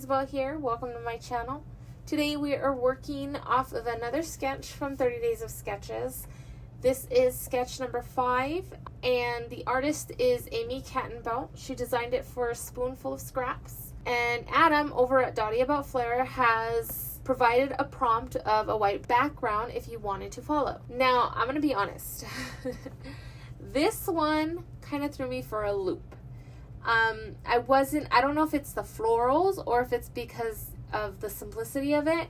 Izzibel here. Welcome to my channel. Today we are working off of another sketch from 30 Days of Sketches. This is sketch number 5, and the artist is McCants. She designed it for a spoonful of scraps. And Adam over at Dottie About Flair has provided a prompt of a white background if you wanted to follow. Now, I'm going to be honest. This one kind of threw me for a loop. I don't know if it's the florals or if it's because of the simplicity of it.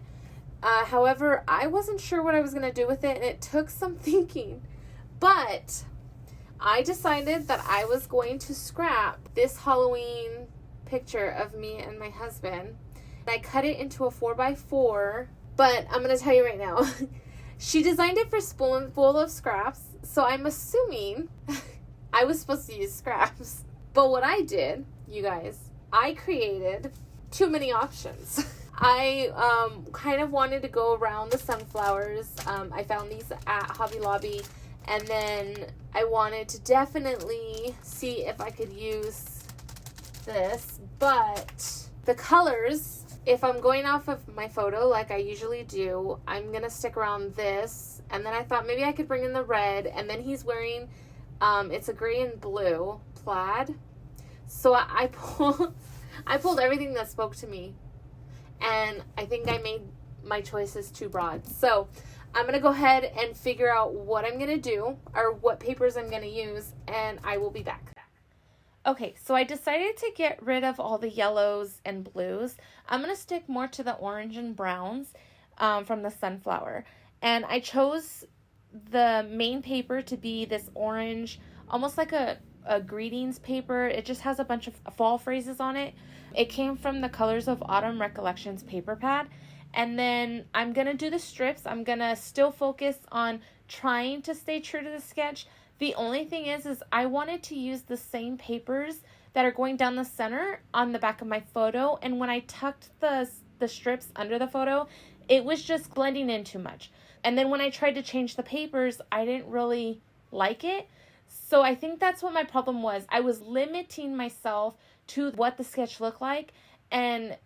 However, I wasn't sure what I was going to do with it, and it took some thinking. But I decided that I was going to scrap this Halloween picture of me and my husband. I cut it into a 4x4, but I'm going to tell you right now, she designed it for spoonful of scraps, so I'm assuming I was supposed to use scraps. But what I did, you guys, I created too many options. I kind of wanted to go around the sunflowers. I found these at Hobby Lobby, and then I wanted to definitely see if I could use this. But the colors, if I'm going off of my photo like I usually do, I'm going to stick around this. And then I thought maybe I could bring in the red, and then he's wearing, it's a gray and blue plaid. So I pulled everything that spoke to me, and I think I made my choices too broad. So I'm gonna go ahead and figure out what I'm gonna do, or what papers I'm gonna use, and I will be back. Okay, so I decided to get rid of all the yellows and blues. I'm gonna stick more to the orange and browns from the sunflower, and I chose the main paper to be this orange, almost like a greetings paper. It just has a bunch of fall phrases on it. It came from the Colors of Autumn Recollections paper pad. And then I'm going to do the strips. I'm going to still focus on trying to stay true to the sketch. The only thing is I wanted to use the same papers that are going down the center on the back of my photo. And when I tucked the strips under the photo, it was just blending in too much. And then when I tried to change the papers, I didn't really like it. So I think that's what my problem was. I was limiting myself to what the sketch looked like. And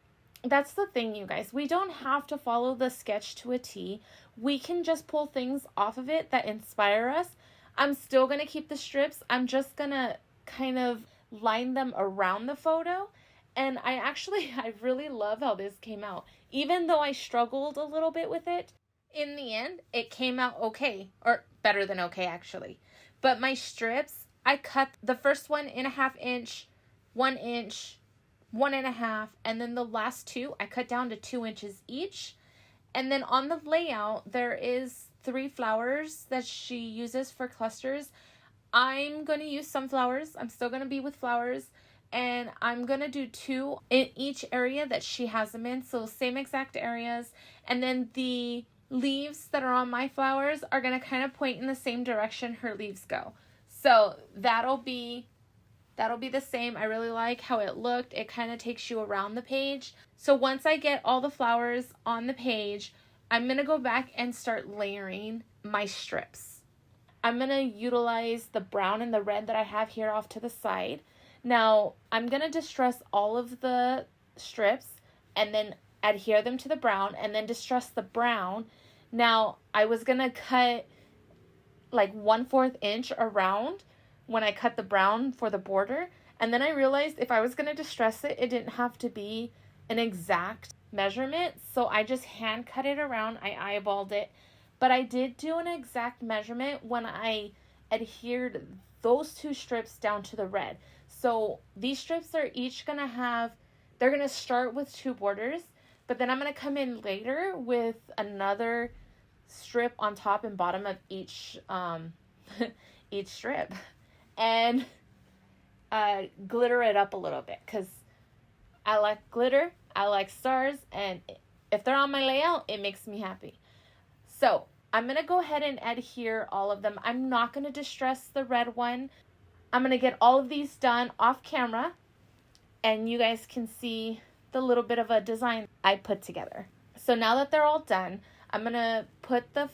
that's the thing, you guys. We don't have to follow the sketch to a T. We can just pull things off of it that inspire us. I'm still going to keep the strips. I'm just going to kind of line them around the photo. And I really love how this came out. Even though I struggled a little bit with it, in the end, it came out okay. Or better than okay, actually. But my strips, I cut the first 1.5 inch, 1 inch, 1.5, and then the last two, I cut down to 2 inches each. And then on the layout, there is 3 flowers that she uses for clusters. I'm going to use sunflowers. I'm still going to be with flowers. And I'm going to do 2 in each area that she has them in. So same exact areas. And then the leaves that are on my flowers are going to kind of point in the same direction her leaves go. So that'll be the same. I really like how it looked. It kind of takes you around the page. So once I get all the flowers on the page, I'm going to go back and start layering my strips. I'm going to utilize the brown and the red that I have here off to the side. Now, I'm going to distress all of the strips and then adhere them to the brown and then distress the brown. Now, I was going to cut like 1/4 inch around when I cut the brown for the border. And then I realized if I was going to distress it, it didn't have to be an exact measurement. So I just hand cut it around. I eyeballed it. But I did do an exact measurement when I adhered those 2 strips down to the red. So these strips are each going to have, they're going to start with 2 borders. But then I'm going to come in later with another strip on top and bottom of each each strip. And glitter it up a little bit. Because I like glitter. I like stars. And if they're on my layout, it makes me happy. So I'm going to go ahead and adhere all of them. I'm not going to distress the red one. I'm going to get all of these done off camera. And you guys can see the little bit of a design I put together. So now that they're all done, I'm going to put the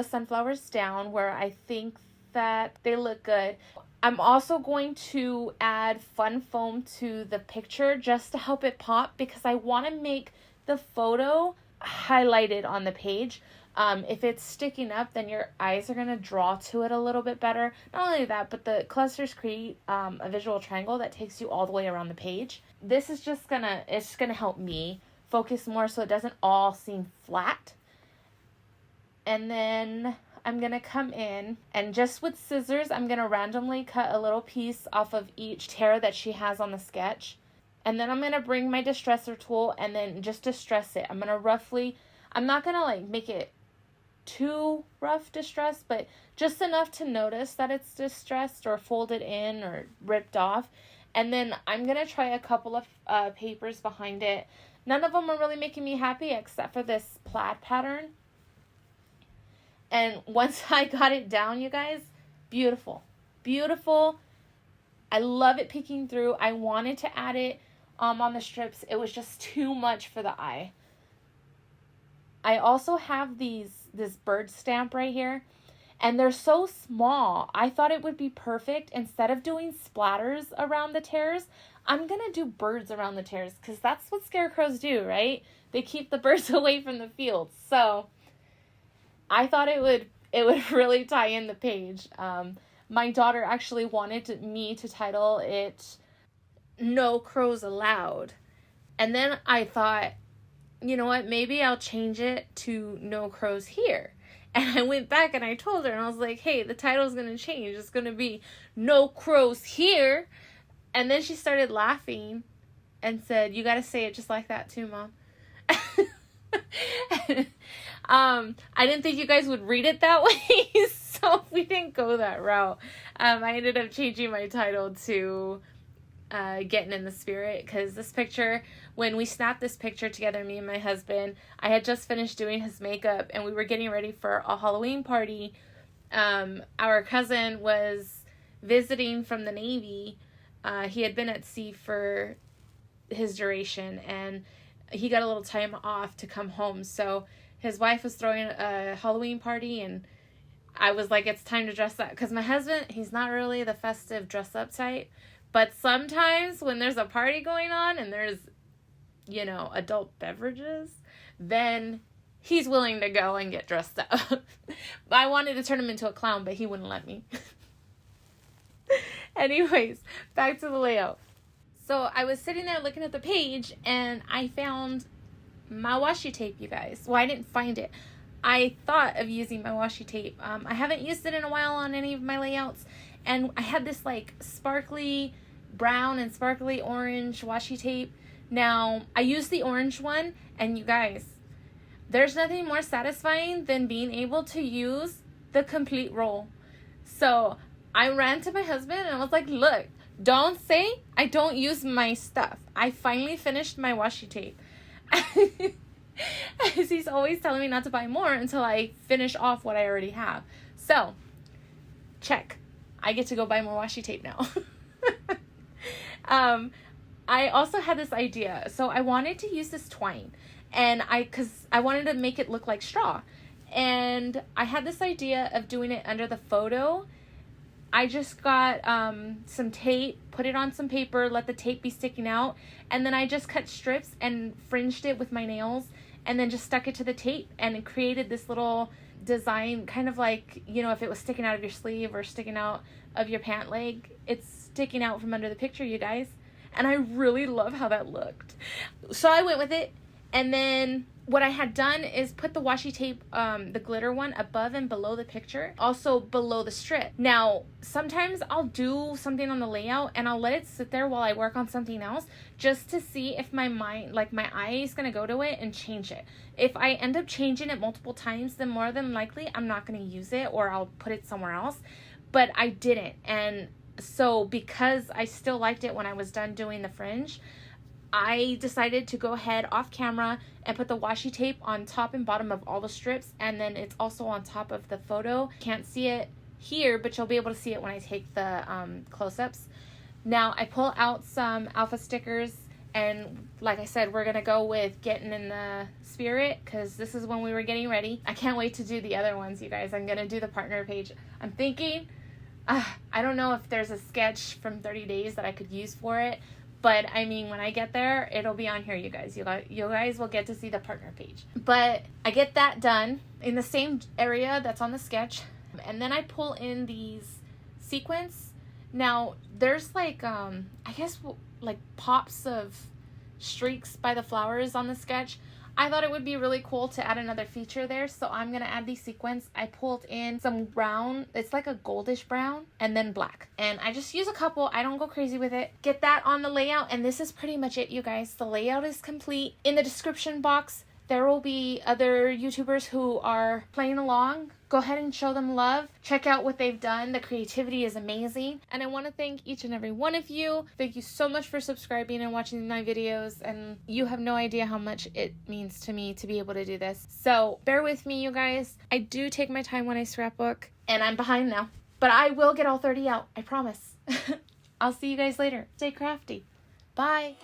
sunflowers down where I think that they look good. I'm also going to add fun foam to the picture just to help it pop, because I want to make the photo highlighted on the page. If it's sticking up, then your eyes are going to draw to it a little bit better. Not only that, but the clusters create a visual triangle that takes you all the way around the page. This is just gonna help me focus more so it doesn't all seem flat. And then I'm going to come in and just with scissors, I'm going to randomly cut a little piece off of each tear that she has on the sketch. And then I'm going to bring my distresser tool and then just distress it. I'm going to roughly, I'm not going to like make it too rough distress, but just enough to notice that it's distressed or folded in or ripped off. And then I'm going to try a couple of papers behind it. None of them are really making me happy except for this plaid pattern. And once I got it down, you guys, beautiful. Beautiful. I love it peeking through. I wanted to add it on the strips. It was just too much for the eye. I also have this bird stamp right here. And they're so small. I thought it would be perfect. Instead of doing splatters around the tears, I'm going to do birds around the tears. Because that's what scarecrows do, right? They keep the birds away from the fields. So I thought it would really tie in the page. My daughter actually wanted me to title it No Crows Allowed. And then I thought, you know what, maybe I'll change it to No Crows Here. And I went back and I told her, and I was like, hey, the title's going to change. It's going to be No Crows Here. And then she started laughing and said, you got to say it just like that too, Mom. I didn't think you guys would read it that way, so we didn't go that route. I ended up changing my title to Getting in the Spirit, because this picture, when we snapped this picture together, me and my husband, I had just finished doing his makeup and we were getting ready for a Halloween party. Our cousin was visiting from the Navy. He had been at sea for his duration and he got a little time off to come home. So his wife was throwing a Halloween party and I was like, it's time to dress up. Because my husband, he's not really the festive dress up type. But sometimes when there's a party going on and there's, you know, adult beverages, then he's willing to go and get dressed up. I wanted to turn him into a clown, but he wouldn't let me. Anyways, back to the layout. So I was sitting there looking at the page and I found my washi tape, you guys. Well, I didn't find it. I thought of using my washi tape. I haven't used it in a while on any of my layouts. And I had this like sparkly brown and sparkly orange washi tape. Now, I used the orange one, and you guys, there's nothing more satisfying than being able to use the complete roll. So I ran to my husband and I was like, look, don't say I don't use my stuff. I finally finished my washi tape. As he's always telling me not to buy more until I finish off what I already have. So, check. I get to go buy more washi tape now. I also had this idea. So I wanted to use this twine. And because I wanted to make it look like straw. And I had this idea of doing it under the photo. I just got some tape, put it on some paper, let the tape be sticking out. And then I just cut strips and fringed it with my nails. And then just stuck it to the tape. And it created this little design, kind of like, you know, if it was sticking out of your sleeve or sticking out of your pant leg, it's sticking out from under the picture, you guys. And I really love how that looked. So I went with it. And then what I had done is put the washi tape, the glitter one, above and below the picture, also below the strip. Now, sometimes I'll do something on the layout and I'll let it sit there while I work on something else just to see if my mind, like my eye is going to go to it and change it. If I end up changing it multiple times, then more than likely I'm not going to use it or I'll put it somewhere else. But I didn't. And so because I still liked it when I was done doing the fringe, I decided to go ahead off camera and put the washi tape on top and bottom of all the strips, and then it's also on top of the photo. Can't see it here, but you'll be able to see it when I take the close-ups. Now I pull out some alpha stickers, and like I said, we're gonna go with Getting in the Spirit because this is when we were getting ready. I can't wait to do the other ones, you guys. I'm gonna do the partner page. I'm thinking I don't know if there's a sketch from 30 Days that I could use for it. But, I mean, when I get there, it'll be on here, you guys. You guys will get to see the partner page. But I get that done in the same area that's on the sketch. And then I pull in these sequins. Now, there's like, I guess, like pops of streaks by the flowers on the sketch. I thought it would be really cool to add another feature there, so I'm going to add these sequins. I pulled in some brown, it's like a goldish brown, and then black. And I just use a couple, I don't go crazy with it. Get that on the layout, and this is pretty much it, you guys. The layout is complete. In the description box, there will be other YouTubers who are playing along. Go ahead and show them love. Check out what they've done. The creativity is amazing. And I want to thank each and every one of you. Thank you so much for subscribing and watching my videos. And you have no idea how much it means to me to be able to do this. So bear with me, you guys. I do take my time when I scrapbook. And I'm behind now. But I will get all 30 out. I promise. I'll see you guys later. Stay crafty. Bye.